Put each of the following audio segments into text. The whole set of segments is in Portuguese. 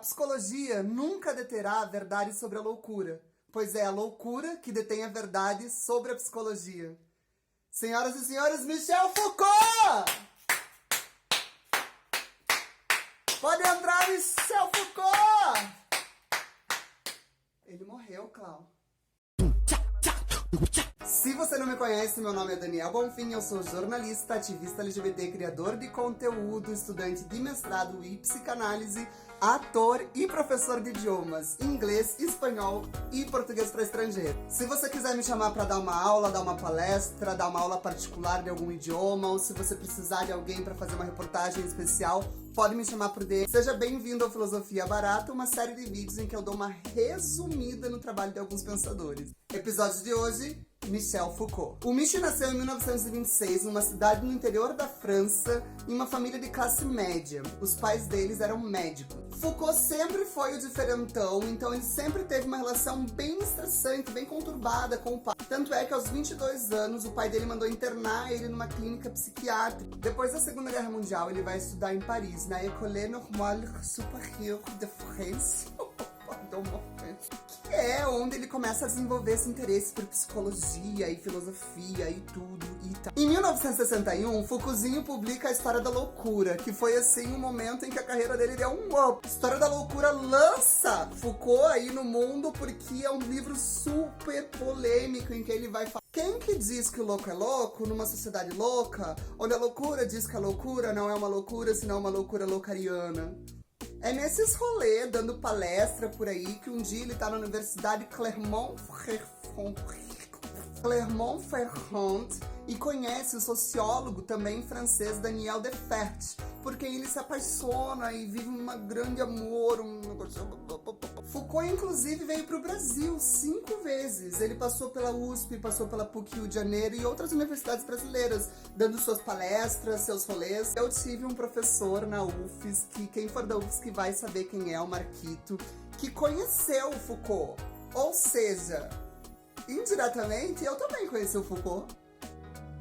A psicologia nunca deterá a verdade sobre a loucura, pois é a loucura que detém a verdade sobre a psicologia. Senhoras e senhores, Michel Foucault! Pode entrar, Michel Foucault! Ele morreu, Clau. Se você não me conhece, meu nome é Daniel Bonfim, eu sou jornalista, ativista LGBT, criador de conteúdo, estudante de mestrado e psicanálise, ator e professor de idiomas, inglês, espanhol e português para estrangeiro. Se você quiser me chamar para dar uma aula, dar uma palestra, dar uma aula particular de algum idioma, ou se você precisar de alguém para fazer uma reportagem especial, pode me chamar por DM. Seja bem-vindo ao Filosofia Barata, uma série de vídeos em que eu dou uma resumida no trabalho de alguns pensadores. Episódio de hoje, Michel Foucault. O Michel nasceu em 1926 numa cidade no interior da França, em uma família de classe média. Os pais deles eram médicos. Foucault sempre foi o diferentão, então ele sempre teve uma relação bem estressante, bem conturbada com o pai. Tanto é que aos 22 anos o pai dele mandou internar ele numa clínica psiquiátrica. Depois da Segunda Guerra Mundial ele vai estudar em Paris, na École Normale Supérieure de France. Que é onde ele começa a desenvolver esse interesse por psicologia e filosofia e tudo e tal. Em 1961, Foucaultzinho publica A História da Loucura, que foi assim um momento em que a carreira dele deu um up. História da Loucura lança Foucault aí no mundo porque é um livro super polêmico em que ele vai falar. Quem que diz que o louco é louco numa sociedade louca, onde a loucura diz que a loucura não é uma loucura, senão uma loucura loucariana? É nesses rolês, dando palestra por aí, que um dia ele tá na Universidade Clermont-Ferrand e conhece o sociólogo também francês Daniel Defert, porque ele se apaixona e vive um grande amor, Foucault, inclusive, veio pro Brasil 5 vezes. Ele passou pela USP, passou pela PUC Rio de Janeiro e outras universidades brasileiras, dando suas palestras, seus rolês. Eu tive um professor na UFSC, que quem for da UFSC vai saber quem é, o Marquito, que conheceu o Foucault. Ou seja, indiretamente, eu também conheci o Foucault.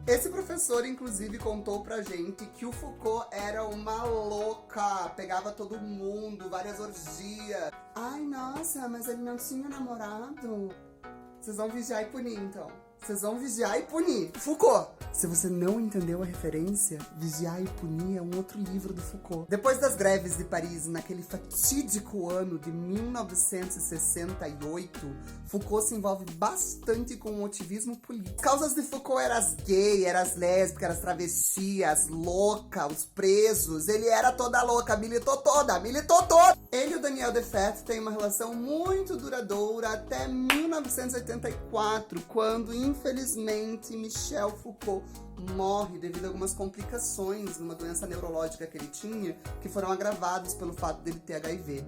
Esse professor, inclusive, contou pra gente que o Foucault era uma louca, pegava todo mundo, várias orgias. Ai, nossa, mas ele não tinha namorado. Vocês vão vigiar e punir, então. Vocês vão vigiar e punir. Foucault! Se você não entendeu a referência, Vigiar e Punir é um outro livro do Foucault. Depois das greves de Paris, naquele fatídico ano de 1968, Foucault se envolve bastante com o ativismo político. As causas de Foucault eram as gays, eram as lésbicas, eram as travestis, as loucas, os presos. Ele era toda louca, militou toda! Ele e o Daniel Defert têm uma relação muito duradoura até 1984, quando, infelizmente, Michel Foucault morre devido a algumas complicações numa doença neurológica que ele tinha, que foram agravadas pelo fato dele ter HIV.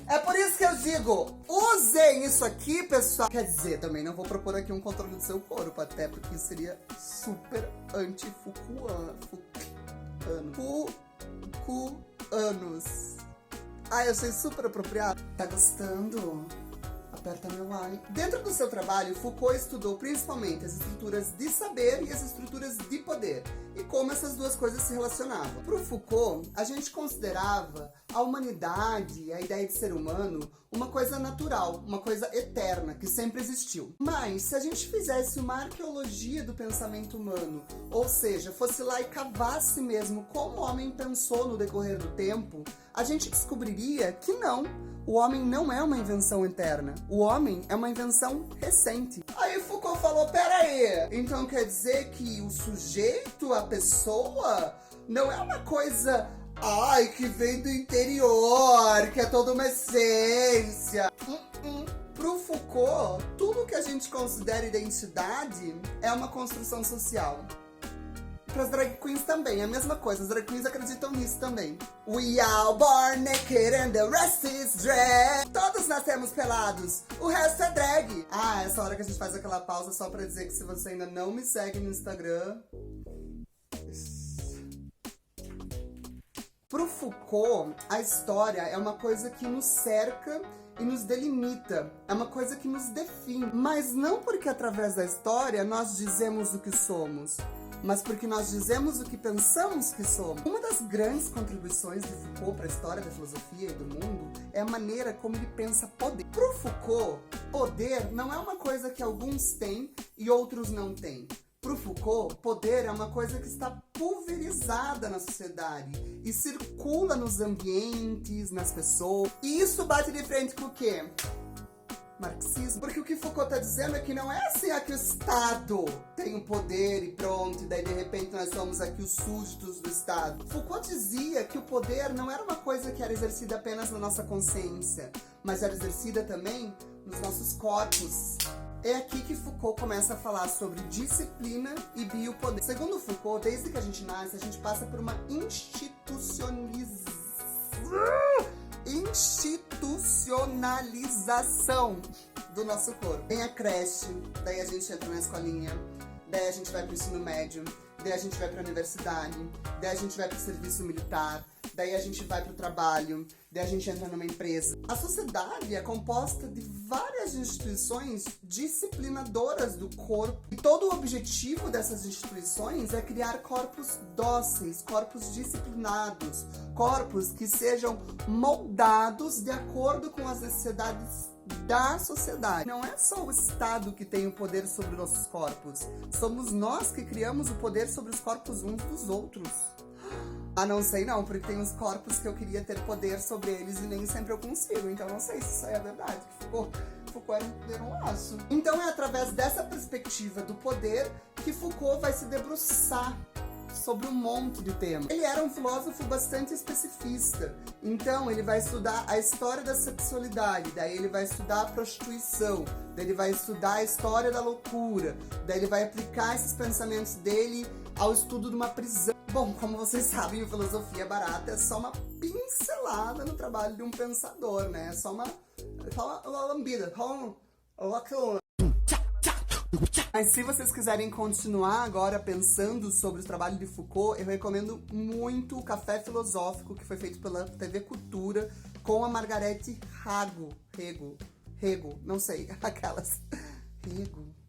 É por isso que eu digo, usem isso aqui, pessoal. Quer dizer, também não vou propor aqui um controle do seu corpo, até porque isso seria super anti-Foucaultiano. Ai, eu achei super apropriado. Tá gostando? Aperta meu like. Dentro do seu trabalho, Foucault estudou principalmente as estruturas de saber e as estruturas de poder, e como essas duas coisas se relacionavam. Para o Foucault, a gente considerava a humanidade, a ideia de ser humano, uma coisa natural, uma coisa eterna, que sempre existiu. Mas, se a gente fizesse uma arqueologia do pensamento humano, ou seja, fosse lá e cavasse mesmo como o homem pensou no decorrer do tempo, a gente descobriria que não. O homem não é uma invenção eterna. O homem é uma invenção recente. Aí Foucault falou, peraí, então quer dizer que o sujeito, a pessoa, não é uma coisa, ai, que vem do interior, que é toda uma essência. Pro Foucault, tudo que a gente considera identidade é uma construção social. Para as drag queens também, é a mesma coisa, as drag queens acreditam nisso também. We are born naked and the rest is drag. Todos nascemos pelados, o resto é drag. Ah, essa hora que a gente faz aquela pausa só pra dizer que se você ainda não me segue no Instagram... Pro Foucault, a história é uma coisa que nos cerca e nos delimita, é uma coisa que nos define. Mas não porque através da história nós dizemos o que somos, mas porque nós dizemos o que pensamos que somos. Uma das grandes contribuições de Foucault para a história da filosofia e do mundo é a maneira como ele pensa poder. Para o Foucault, poder não é uma coisa que alguns têm e outros não têm. Para o Foucault, poder é uma coisa que está pulverizada na sociedade e circula nos ambientes, nas pessoas. E isso bate de frente com o quê? Marxismo. Porque o que Foucault está dizendo é que não é assim que o Estado tem o poder e pronto, e daí de repente nós somos aqui os súditos do Estado. Foucault dizia que o poder não era uma coisa que era exercida apenas na nossa consciência, mas era exercida também nos nossos corpos. É aqui que Foucault começa a falar sobre disciplina e biopoder. Segundo Foucault, desde que a gente nasce, a gente passa por uma institucionalização do nosso corpo. Tem a creche, daí a gente entra na escolinha, daí a gente vai pro ensino médio, daí a gente vai pra universidade, daí a gente vai pro serviço militar, daí a gente vai pro trabalho, daí a gente entra numa empresa. A sociedade é composta de várias instituições disciplinadoras do corpo. E todo o objetivo dessas instituições é criar corpos dóceis, corpos disciplinados, corpos que sejam moldados de acordo com as necessidades da sociedade. Não é só o Estado que tem o poder sobre nossos corpos. Somos nós que criamos o poder sobre os corpos uns dos outros. Ah, não sei não, porque tem uns corpos que eu queria ter poder sobre eles e nem sempre eu consigo. Então não sei se isso aí é verdade. Foucault era um laço. Então é através dessa perspectiva do poder que Foucault vai se debruçar sobre um monte de temas. Ele era um filósofo bastante especificista. Então ele vai estudar a história da sexualidade, daí ele vai estudar a prostituição, daí ele vai estudar a história da loucura, daí ele vai aplicar esses pensamentos dele ao estudo de uma prisão. Bom, como vocês sabem, a filosofia barata é só uma pincelada no trabalho de um pensador, né? É só uma lambida, Mas se vocês quiserem continuar agora pensando sobre o trabalho de Foucault, eu recomendo muito o Café Filosófico, que foi feito pela TV Cultura, com a Margarete Rego, não sei, aquelas. Rego.